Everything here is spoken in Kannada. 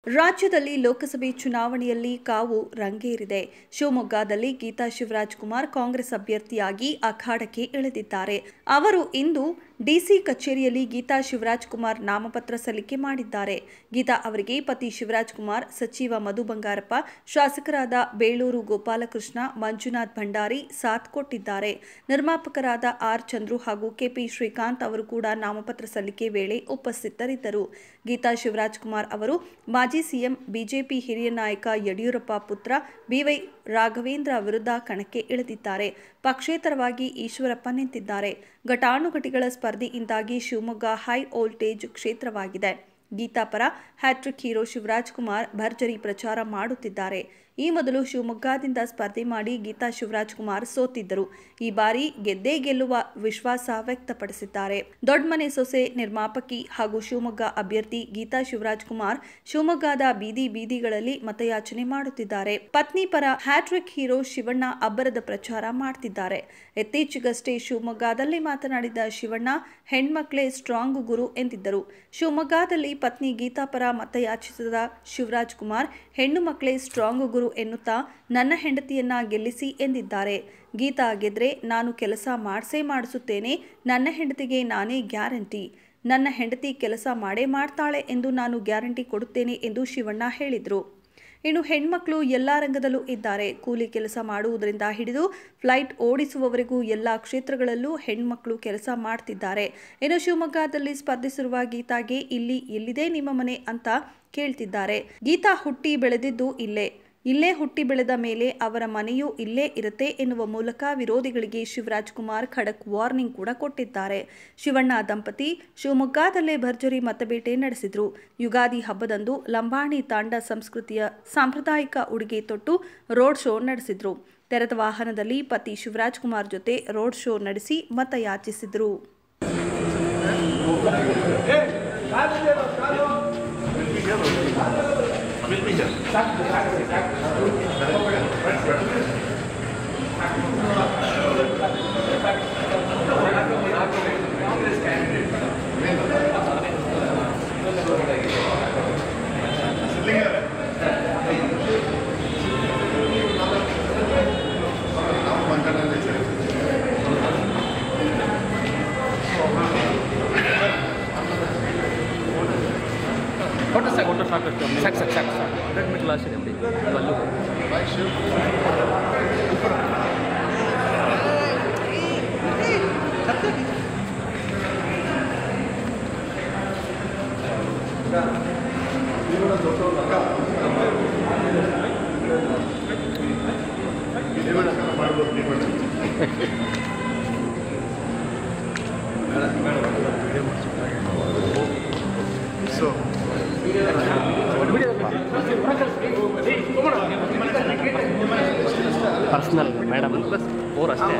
ರಾಜ್ಯದಲ್ಲಿ ಲೋಕಸಭೆ ಚುನಾವಣೆಯಲ್ಲಿ ಕಾವು ರಂಗೇರಿದೆ. ಶಿವಮೊಗ್ಗದಲ್ಲಿ ಗೀತಾ ಶಿವರಾಜಕುಮಾರ್ ಕಾಂಗ್ರೆಸ್ ಅಭ್ಯರ್ಥಿಯಾಗಿ ಅಖಾಡಕ್ಕೆ ಇಳಿದಿದ್ದಾರೆ. ಅವರು ಇಂದು ಡಿಸಿ ಕಚೇರಿಯಲ್ಲಿ ಗೀತಾ ಶಿವರಾಜಕುಮಾರ್ ನಾಮಪತ್ರ ಸಲ್ಲಿಕೆ ಮಾಡಿದ್ದಾರೆ. ಗೀತಾ ಅವರಿಗೆ ಪತಿ ಶಿವರಾಜಕುಮಾರ್, ಸಚಿವ ಮಧು ಬಂಗಾರಪ್ಪ, ಶಾಸಕರಾದ ಬೇಳೂರು ಗೋಪಾಲಕೃಷ್ಣ, ಮಂಜುನಾಥ್ ಭಂಡಾರಿ ಸಾಥ್ ಕೊಟ್ಟಿದ್ದಾರೆ. ನಿರ್ಮಾಪಕರಾದ ಆರ್ ಚಂದ್ರು ಹಾಗೂ ಕೆಪಿ ಶ್ರೀಕಾಂತ್ ಅವರು ಕೂಡ ನಾಮಪತ್ರ ಸಲ್ಲಿಕೆ ವೇಳೆ ಉಪಸ್ಥಿತರಿದ್ದರು. ಗೀತಾ ಶಿವರಾಜಕುಮಾರ್ ಅವರು ಮಾಜಿ ಸಿಎಂ ಬಿಜೆಪಿ ಹಿರಿಯ ನಾಯಕ ಯಡಿಯೂರಪ್ಪ ಪುತ್ರ ಬಿವೈ ರಾಘವೇಂದ್ರ ವಿರುದ್ಧ ಕಣಕ್ಕೆ ಇಳಿದಿದ್ದಾರೆ. ಪಕ್ಷೇತರವಾಗಿ ಈಶ್ವರಪ್ಪ ನಿಂತಿದ್ದಾರೆ. ಘಟಾನುಘಟಿಗಳ ಸ್ಪರ್ಧೆಯಿಂದಾಗಿ ಶಿವಮೊಗ್ಗ ಹೈ ವೋಲ್ಟೇಜ್ ಕ್ಷೇತ್ರವಾಗಿದೆ. ಗೀತಾ ಪರ ಹ್ಯಾಟ್ರಿಕ್ ಹೀರೋ ಶಿವರಾಜಕುಮಾರ್ ಭರ್ಜರಿ ಪ್ರಚಾರ ಮಾಡುತ್ತಿದ್ದಾರೆ. ಈ ಮೊದಲು ಶಿವಮೊಗ್ಗದಿಂದ ಸ್ಪರ್ಧೆ ಮಾಡಿ ಗೀತಾ ಶಿವರಾಜಕುಮಾರ್ ಸೋತಿದ್ದರು. ಈ ಬಾರಿ ಗೆದ್ದೇ ಗೆಲ್ಲುವ ವಿಶ್ವಾಸ ವ್ಯಕ್ತಪಡಿಸಿದ್ದಾರೆ. ದೊಡ್ಡಮನೆ ಸೊಸೆ ನಿರ್ಮಾಪಕಿ ಹಾಗೂ ಶಿವಮೊಗ್ಗ ಅಭ್ಯರ್ಥಿ ಗೀತಾ ಶಿವರಾಜಕುಮಾರ್ ಶಿವಮೊಗ್ಗದ ಬೀದಿಗಳಲ್ಲಿ ಮತಯಾಚನೆ ಮಾಡುತ್ತಿದ್ದಾರೆ. ಪತ್ನಿ ಪರ ಹ್ಯಾಟ್ರಿಕ್ ಹೀರೋ ಶಿವಣ್ಣ ಅಬ್ಬರದ ಪ್ರಚಾರ ಮಾಡ್ತಿದ್ದಾರೆ. ಇತ್ತೀಚೆಗಷ್ಟೇ ಶಿವಮೊಗ್ಗದಲ್ಲಿ ಮಾತನಾಡಿದ ಶಿವಣ್ಣ, ಹೆಣ್ಮಕ್ಳೇ ಸ್ಟ್ರಾಂಗ್ ಗುರು ಎಂದಿದ್ದರು. ಶಿವಮೊಗ್ಗದಲ್ಲಿ ಪತ್ನಿ ಗೀತಾ ಪರ ಮತಯಾಚಿಸಿದ ಶಿವರಾಜಕುಮಾರ್, ಹೆಣ್ಣು ಮಕ್ಕಳೇ ಸ್ಟ್ರಾಂಗ್ ಗುರು ಎನ್ನುತ್ತಾ ನನ್ನ ಹೆಂಡತಿಯನ್ನ ಗೆಲ್ಲಿಸಿ ಎಂದಿದ್ದಾರೆ. ಗೀತಾ ಗೆದ್ರೆ ನಾನು ಕೆಲಸ ಮಾಡಿಸುತ್ತೇನೆ. ನನ್ನ ಹೆಂಡತಿಗೆ ನಾನೇ ಗ್ಯಾರಂಟಿ. ನನ್ನ ಹೆಂಡತಿ ಕೆಲಸ ಮಾಡೇ ಮಾಡ್ತಾಳೆ ಎಂದು ನಾನು ಗ್ಯಾರಂಟಿ ಕೊಡುತ್ತೇನೆ ಎಂದು ಶಿವಣ್ಣ ಹೇಳಿದರು. ಇನ್ನು ಹೆಣ್ಮಕ್ಳು ಎಲ್ಲ ರಂಗದಲ್ಲೂ ಇದ್ದಾರೆ. ಕೂಲಿ ಕೆಲಸ ಮಾಡುವುದರಿಂದ ಹಿಡಿದು ಫ್ಲೈಟ್ ಓಡಿಸುವವರೆಗೂ ಎಲ್ಲ ಕ್ಷೇತ್ರಗಳಲ್ಲೂ ಹೆಣ್ಮಕ್ಳು ಕೆಲಸ ಮಾಡ್ತಿದ್ದಾರೆ. ಇನ್ನು ಶಿವಮೊಗ್ಗದಲ್ಲಿ ಸ್ಪರ್ಧಿಸಿರುವ ಗೀತಾಗೆ ಎಲ್ಲಿದೆ ನಿಮ್ಮ ಮನೆ ಅಂತ ಕೇಳ್ತಿದ್ದಾರೆ. ಗೀತಾ ಹುಟ್ಟಿ ಬೆಳೆದಿದ್ದು ಇಲ್ಲೇ ಹುಟ್ಟಿ ಬೆಳೆದ ಮೇಲೆ ಅವರ ಮನೆಯೂ ಇಲ್ಲೇ ಇರುತ್ತೆ ಎನ್ನುವ ಮೂಲಕ ವಿರೋಧಿಗಳಿಗೆ ಶಿವರಾಜಕುಮಾರ್ ಖಡಕ್ ವಾರ್ನಿಂಗ್ ಕೂಡ ಕೊಟ್ಟಿದ್ದಾರೆ. ಶಿವಣ್ಣ ದಂಪತಿ ಶಿವಮೊಗ್ಗದಲ್ಲೇ ಭರ್ಜರಿ ಮತಬೇಟೆ ನಡೆಸಿದ್ರು. ಯುಗಾದಿ ಹಬ್ಬದಂದು ಲಂಬಾಣಿ ತಾಂಡ ಸಂಸ್ಕೃತಿಯ ಸಾಂಪ್ರದಾಯಿಕ ಉಡುಗೆ ತೊಟ್ಟು ರೋಡ್ ಶೋ ನಡೆಸಿದ್ರು. ತೆರೆದ ವಾಹನದಲ್ಲಿ ಪತಿ ಶಿವರಾಜಕುಮಾರ್ ಜೊತೆ ರೋಡ್ ಶೋ ನಡೆಸಿ ಮತಯಾಚಿಸಿದ್ರು. ಪರ್ಸನಲ್ ಮೇಡಮ್ ಓರ್ ಅಷ್ಟೇ.